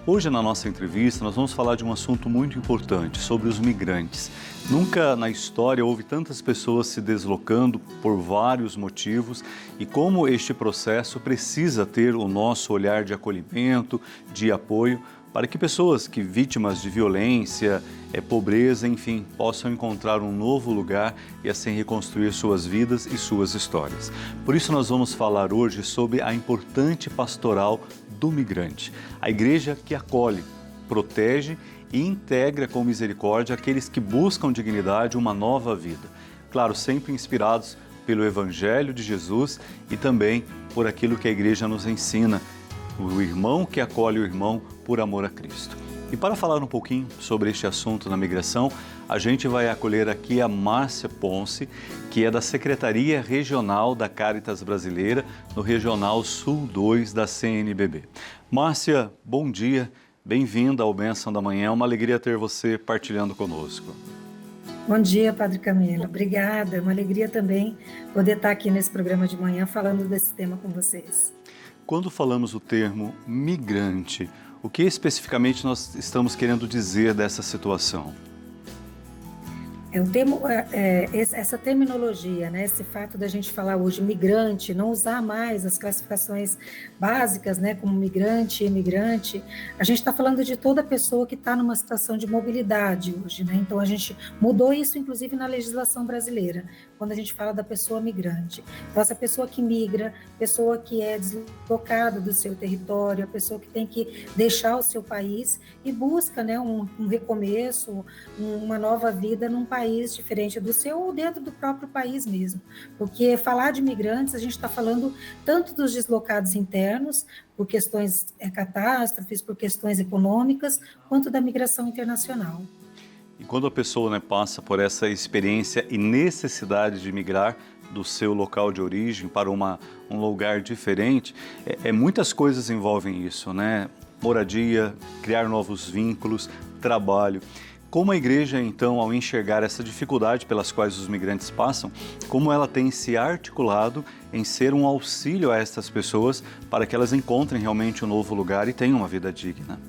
Hoje, na nossa entrevista, nós vamos falar de um assunto muito importante, sobre os migrantes. Nunca na história houve tantas pessoas se deslocando por vários motivos e como este processo precisa ter o nosso olhar de acolhimento, de apoio, para que pessoas que vítimas de violência, pobreza, enfim, possam encontrar um novo lugar e assim reconstruir suas vidas e suas histórias. Por isso nós vamos falar hoje sobre a importante pastoral do migrante, a igreja que acolhe, protege e integra com misericórdia aqueles que buscam dignidade, uma nova vida. Claro, sempre inspirados pelo Evangelho de Jesus e também por aquilo que a igreja nos ensina, o irmão que acolhe o irmão por amor a Cristo. E para falar um pouquinho sobre este assunto na migração, a gente vai acolher aqui a Márcia Ponce, que é da Secretaria Regional da Cáritas Brasileira, no Regional Sul 2 da CNBB. Márcia, bom dia, bem-vinda ao Bênção da Manhã, é uma alegria ter você partilhando conosco. Bom dia, Padre Camilo, obrigada, é uma alegria também poder estar aqui nesse programa de manhã falando desse tema com vocês. Quando falamos o termo migrante, o que especificamente nós estamos querendo dizer dessa situação? Essa terminologia, né, esse fato da gente falar hoje migrante, não usar mais as classificações básicas, né, como migrante, imigrante, a gente está falando de toda pessoa que está numa situação de mobilidade hoje, né? Então a gente mudou isso, inclusive, na legislação brasileira, quando a gente fala da pessoa migrante. Então essa pessoa que migra, pessoa que é deslocada do seu território, a pessoa que tem que deixar o seu país e busca, né, um recomeço, uma nova vida num país diferente do seu ou dentro do próprio país mesmo. Porque falar de migrantes, a gente está falando tanto dos deslocados internos, por questões catástrofes, por questões econômicas, quanto da migração internacional. E quando a pessoa, né, passa por essa experiência e necessidade de migrar do seu local de origem para um lugar diferente, muitas coisas envolvem isso, né? Moradia, criar novos vínculos, trabalho. Como a igreja, então, ao enxergar essa dificuldade pelas quais os migrantes passam, como ela tem se articulado em ser um auxílio a estas pessoas para que elas encontrem realmente um novo lugar e tenham uma vida digna?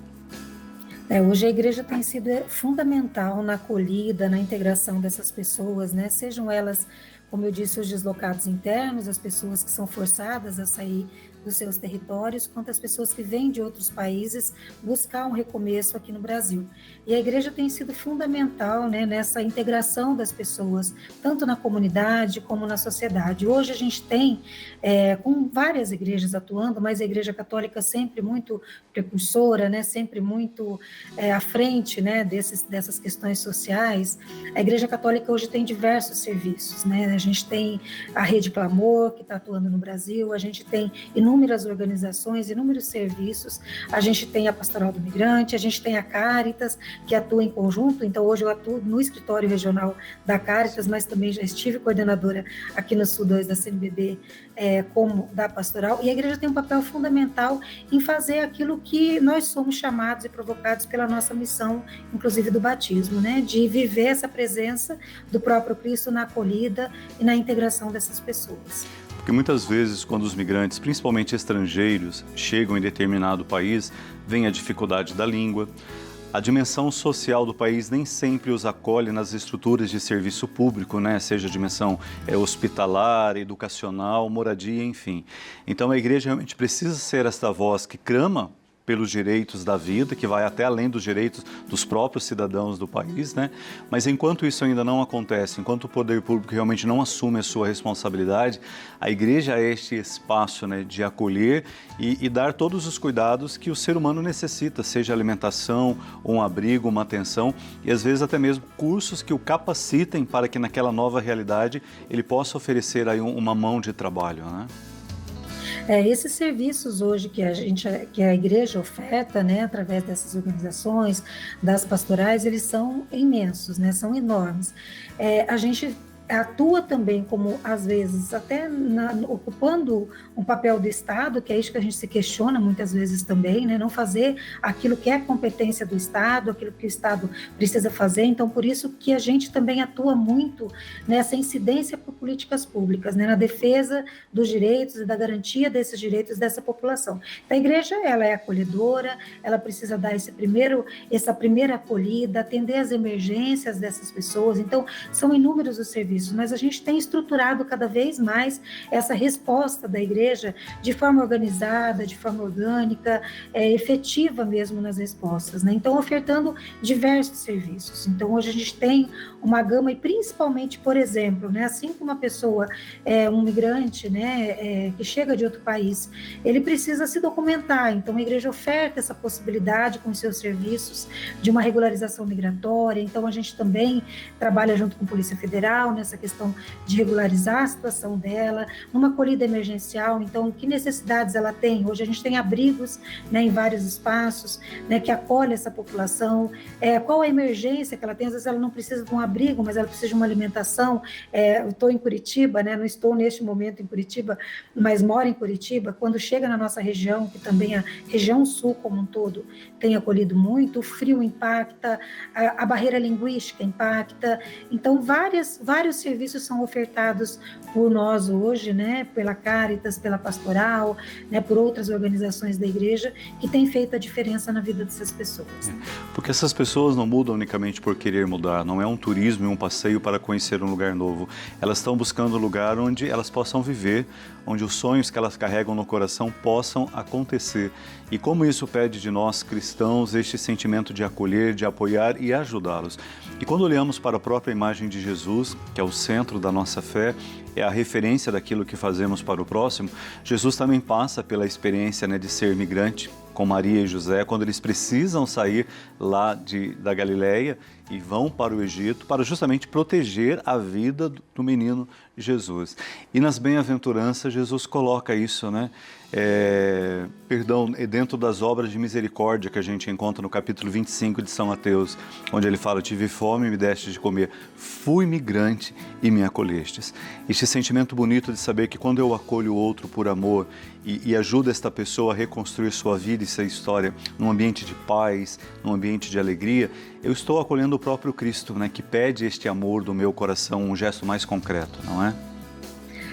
Hoje a igreja tem sido fundamental na acolhida, na integração dessas pessoas, né? Sejam elas, como eu disse, os deslocados internos, as pessoas que são forçadas a sair dos seus territórios, quanto as pessoas que vêm de outros países buscar um recomeço aqui no Brasil. E a igreja tem sido fundamental, né, nessa integração das pessoas, tanto na comunidade como na sociedade. Hoje a gente tem, com várias igrejas atuando, mas a Igreja Católica sempre muito precursora, né, sempre muito à frente, né, dessas questões sociais. A Igreja Católica hoje tem diversos serviços, né? A gente tem a Rede Clamor, que está atuando no Brasil, a gente tem inúmeras organizações, inúmeros serviços, a gente tem a Pastoral do Migrante, a gente tem a Cáritas, que atua em conjunto. Então hoje eu atuo no escritório regional da Cáritas, mas também já estive coordenadora aqui no Sul 2 da CNBB, como da Pastoral, e a igreja tem um papel fundamental em fazer aquilo que nós somos chamados e provocados pela nossa missão, inclusive do batismo, né, de viver essa presença do próprio Cristo na acolhida e na integração dessas pessoas. Porque muitas vezes, quando os migrantes, principalmente estrangeiros, chegam em determinado país, vem a dificuldade da língua. A dimensão social do país nem sempre os acolhe nas estruturas de serviço público, né? Seja a dimensão hospitalar, educacional, moradia, enfim. Então a igreja realmente precisa ser esta voz que clama pelos direitos da vida, que vai até além dos direitos dos próprios cidadãos do país, né? Mas enquanto isso ainda não acontece, enquanto o poder público realmente não assume a sua responsabilidade, a igreja é este espaço, né, de acolher e dar todos os cuidados que o ser humano necessita, seja alimentação, um abrigo, uma atenção e às vezes até mesmo cursos que o capacitem para que naquela nova realidade ele possa oferecer aí uma mão de trabalho, né? Esses serviços hoje que a igreja oferta, né, através dessas organizações, das pastorais, eles são imensos, né, são enormes. A gente atua também como, às vezes, até ocupando um papel do Estado, que é isso que a gente se questiona muitas vezes também, né? Não fazer aquilo que é competência do Estado, aquilo que o Estado precisa fazer. Então, por isso que a gente também atua muito nessa incidência por políticas públicas, né? Na defesa dos direitos e da garantia desses direitos dessa população. Então, a igreja, ela é acolhedora, ela precisa dar essa primeira acolhida, atender às emergências dessas pessoas. Então, são inúmeros os serviços, mas a gente tem estruturado cada vez mais essa resposta da igreja de forma organizada, de forma orgânica, efetiva mesmo nas respostas, né? Então, ofertando diversos serviços. Então, hoje a gente tem uma gama, e principalmente, por exemplo, né, assim como uma pessoa, um migrante, né, que chega de outro país, ele precisa se documentar. Então, a igreja oferta essa possibilidade com os seus serviços de uma regularização migratória. Então, a gente também trabalha junto com a Polícia Federal nessa questão de regularizar a situação dela, numa acolhida emergencial. Então, que necessidades ela tem? Hoje a gente tem abrigos, né, em vários espaços, né, que acolhe essa população. Qual a emergência que ela tem? Às vezes ela não precisa de um abrigo, mas ela precisa de uma alimentação. Eu estou em Curitiba, né, não estou neste momento em Curitiba, mas moro em Curitiba. Quando chega na nossa região, que também a região sul como um todo tem acolhido muito, o frio impacta, a barreira linguística impacta. Então, vários serviços são ofertados por nós hoje, né, pela Caritas, pela Pastoral, né, por outras organizações da igreja, que têm feito a diferença na vida dessas pessoas. Porque essas pessoas não mudam unicamente por querer mudar, não é um turismo e um passeio para conhecer um lugar novo. Elas estão buscando um lugar onde elas possam viver, onde os sonhos que elas carregam no coração possam acontecer. E como isso pede de nós, cristãos, este sentimento de acolher, de apoiar e ajudá-los. E quando olhamos para a própria imagem de Jesus, que é o centro da nossa fé, é a referência daquilo que fazemos para o próximo, Jesus também passa pela experiência, né, de ser migrante, com Maria e José, quando eles precisam sair lá da Galileia e vão para o Egito para justamente proteger a vida do menino Jesus. E nas bem-aventuranças, Jesus coloca isso, né? Dentro das obras de misericórdia que a gente encontra no capítulo 25 de São Mateus, onde ele fala: tive fome e me deste de comer, fui migrante e me acolhestes. Este sentimento bonito de saber que quando eu acolho o outro por amor e ajudo esta pessoa a reconstruir sua vida e sua história num ambiente de paz, num ambiente de alegria, eu estou acolhendo o próprio Cristo, né, que pede este amor do meu coração, um gesto mais concreto, não é?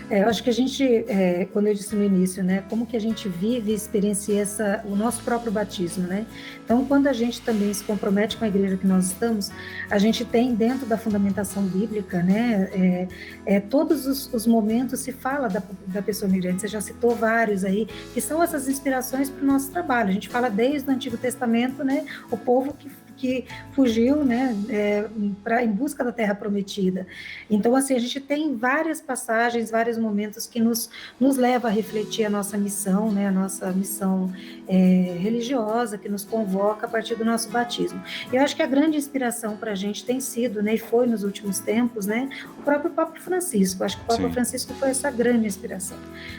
Eu acho que a gente, quando eu disse no início, né, como que a gente vive e experiencia o nosso próprio batismo, né? Então, quando a gente também se compromete com a igreja que nós estamos, a gente tem dentro da fundamentação bíblica, né, todos os momentos se fala da pessoa migrante. Você já citou vários aí, que são essas inspirações para o nosso trabalho. A gente fala desde o Antigo Testamento, né, o povo que fugiu, né, em busca da Terra Prometida. Então, assim, a gente tem várias passagens, vários momentos que nos leva a refletir a nossa missão, né, a nossa missão religiosa, que nos convoca a partir do nosso batismo. Eu acho que a grande inspiração para a gente tem sido, né, e foi nos últimos tempos, né, o próprio Papa Francisco. Acho que o Papa Francisco foi essa grande inspiração,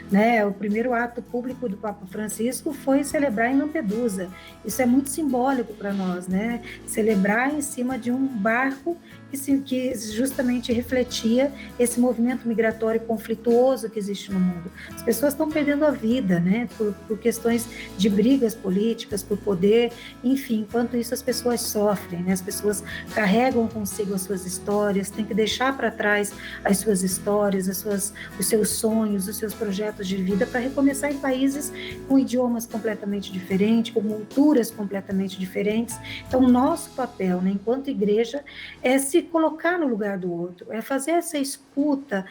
né? O primeiro ato público do Papa Francisco foi celebrar em Lampedusa. Isso é muito simbólico para nós, né? Celebrar em cima de um barco que justamente refletia esse movimento migratório conflituoso que existe no mundo. As pessoas estão perdendo a vida, né, por questões de brigas políticas, por poder, enfim, enquanto isso as pessoas sofrem, né, as pessoas carregam consigo as suas histórias, têm que deixar para trás as suas histórias, os seus sonhos, os seus projetos de vida para recomeçar em países com idiomas completamente diferentes, com culturas completamente diferentes. Então, o nosso papel, né, enquanto igreja, é se colocar no lugar do outro, é fazer essa escuta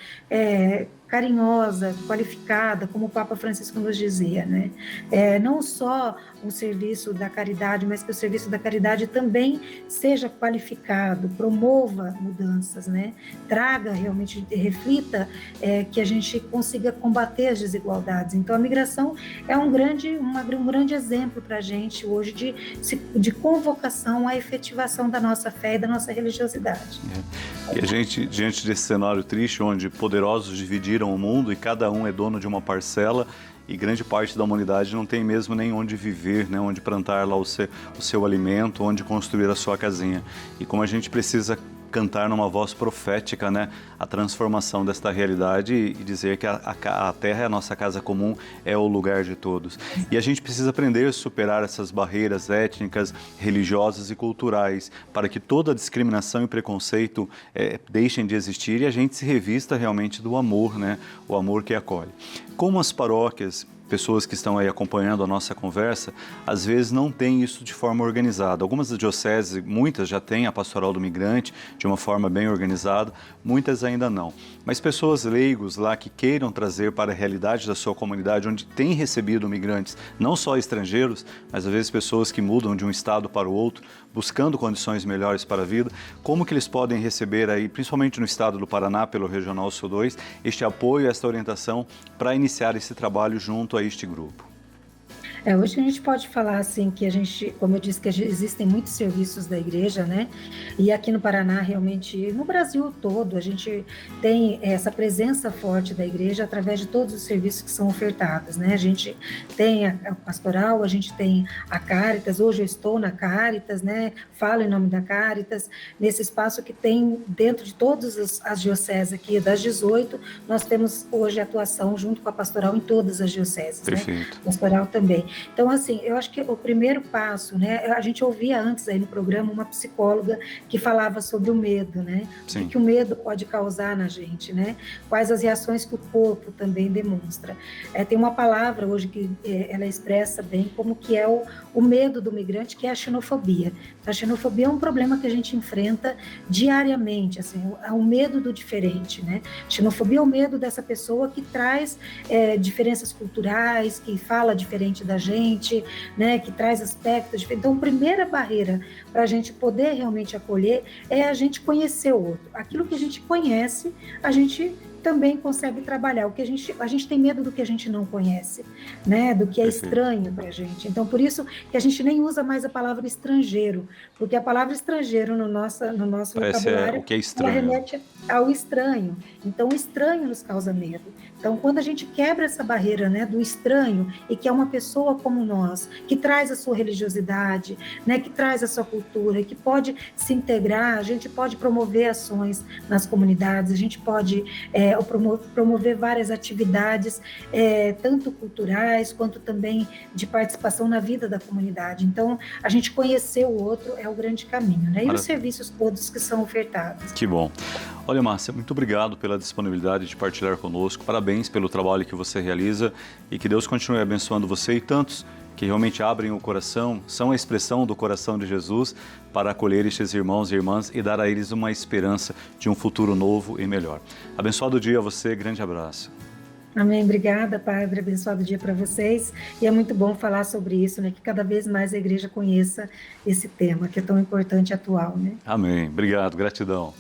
carinhosa, qualificada, como o Papa Francisco nos dizia, né? Não só o serviço da caridade, mas que o serviço da caridade também seja qualificado, promova mudanças, né? Traga realmente, reflita que a gente consiga combater as desigualdades. Então, a migração é um grande exemplo para a gente hoje de convocação à efetivação da nossa fé e da nossa religiosidade. E a gente, diante desse cenário triste, onde poderosos dividiram o mundo e cada um é dono de uma parcela, e grande parte da humanidade não tem mesmo nem onde viver, né? Onde plantar lá o seu alimento, onde construir a sua casinha. E como a gente precisa cantar numa voz profética, né, a transformação desta realidade e dizer que a terra é a nossa casa comum, é o lugar de todos. E a gente precisa aprender a superar essas barreiras étnicas, religiosas e culturais para que toda discriminação e preconceito deixem de existir e a gente se revista realmente do amor, né, o amor que acolhe. Como as paróquias, pessoas que estão aí acompanhando a nossa conversa, às vezes não têm isso de forma organizada. Algumas das dioceses, muitas já têm a pastoral do migrante de uma forma bem organizada, muitas ainda não. Mas pessoas leigos lá que queiram trazer para a realidade da sua comunidade, onde tem recebido migrantes, não só estrangeiros, mas às vezes pessoas que mudam de um estado para o outro, buscando condições melhores para a vida, como que eles podem receber aí, principalmente no estado do Paraná, pelo Regional Sul 2, este apoio, esta orientação para iniciar esse trabalho junto a este grupo? Hoje a gente pode falar assim que a gente, como eu disse, que existem muitos serviços da igreja, né? E aqui no Paraná, realmente, no Brasil todo, a gente tem essa presença forte da igreja através de todos os serviços que são ofertados, né? A gente tem a pastoral, a gente tem a Caritas, hoje eu estou na Caritas, né? Falo em nome da Caritas, nesse espaço que tem dentro de todas as dioceses aqui, das 18, nós temos hoje atuação junto com a pastoral em todas as dioceses, Perfeito. né? Pastoral também. Então, assim, eu acho que o primeiro passo, né, a gente ouvia antes aí no programa uma psicóloga que falava sobre o medo, né? Sim. O que o medo pode causar na gente, né? Quais as reações que o corpo também demonstra. Tem uma palavra hoje que ela expressa bem como que é o medo do migrante, que é a xenofobia. A xenofobia é um problema que a gente enfrenta diariamente, assim, é o medo do diferente, né? Xenofobia é o medo dessa pessoa que traz diferenças culturais, que fala diferente da gente, né, que traz aspectos diferentes. Então, a primeira barreira para a gente poder realmente acolher é a gente conhecer o outro. Aquilo que a gente conhece, a gente também consegue trabalhar. O que a gente tem medo do que a gente não conhece, né? Do que é estranho para a gente. Então, por isso que a gente nem usa mais a palavra estrangeiro, porque a palavra estrangeiro no nosso vocabulário, o que é estranho, ela remete ao estranho. Então, o estranho nos causa medo. Então, quando a gente quebra essa barreira, né, do estranho e que é uma pessoa como nós, que traz a sua religiosidade, né, que traz a sua cultura, que pode se integrar, a gente pode promover ações nas comunidades, a gente pode promover várias atividades, tanto culturais quanto também de participação na vida da comunidade. Então, a gente conhecer o outro é o grande caminho, né? E os serviços todos que são ofertados. Que bom. Olha, Márcia, muito obrigado pela disponibilidade de partilhar conosco. Parabéns pelo trabalho que você realiza e que Deus continue abençoando você e tantos que realmente abrem o coração, são a expressão do coração de Jesus para acolher estes irmãos e irmãs e dar a eles uma esperança de um futuro novo e melhor. Abençoado dia a você, grande abraço. Amém, obrigada, Padre, abençoado dia para vocês. E é muito bom falar sobre isso, né? Que cada vez mais a igreja conheça esse tema, que é tão importante e atual, né? Amém, obrigado, gratidão.